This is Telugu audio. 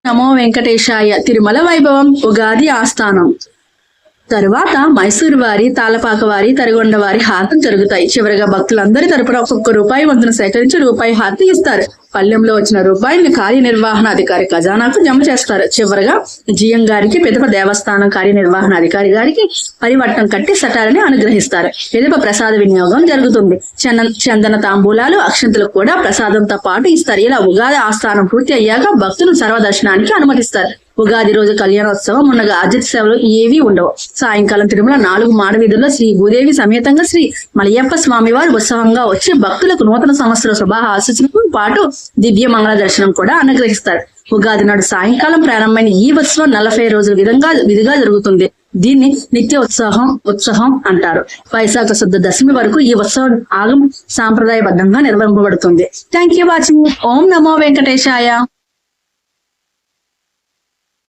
నమో వెంకటేశాయ. తిరుమల వైభవం ఉగాది ఆస్థానం. తరువాత మైసూరు వారి, తాళపాక వారి, తరిగొండ వారి హారతులు జరుగుతాయి. చివరిగా భక్తులందరి తరపున ఒక్కొక్క రూపాయి వంతును సేకరించి రూపాయి హారతి ఇస్తారు. పల్లెంలో వచ్చిన రూపాయిని కార్యనిర్వహణాధికారి ఖజానాకు జమ చేస్తారు. చివరగా జిఎం గారికి, పిదప దేవస్థానం కార్యనిర్వహణాధికారి గారికి పరివట్టం కట్టి సటాలని అనుగ్రహిస్తారు. పిదప ప్రసాద వినియోగం జరుగుతుంది. చందన తాంబూలాలు, అక్షంతలు కూడా ప్రసాదంతో పాటు ఇస్తారు. ఇలా ఉగాది ఆస్థానం పూర్తి అయ్యాక భక్తులు సర్వదర్శనానికి అనుమతిస్తారు. ఉగాది రోజు కళ్యాణోత్సవం ఉండగా అతిథి సేవలు ఏవీ ఉండవు. సాయంకాలం తిరుమల 4 మాడవీధుల్లో శ్రీ భూదేవి సమేతంగా శ్రీ మలయప్ప స్వామి వారు ఉత్సవంగా వచ్చి భక్తులకు నూతన సంవత్సర శుభ ఆశీస్సులతో పాటు దివ్య మంగళ దర్శనం కూడా అనుగ్రహిస్తారు. ఉగాది నాడు సాయంకాలం ప్రారంభమైన ఈ ఉత్సవం 40 రోజుల విధిగా జరుగుతుంది. దీన్ని నిత్య ఉత్సవం అంటారు. వైశాఖ శుద్ధ దశమి వరకు ఈ ఉత్సవం ఆగమ సాంప్రదాయబద్ధంగా నిర్వహింపబడుతుంది. Thank you watching. ఓం నమో వెంకటేశాయ.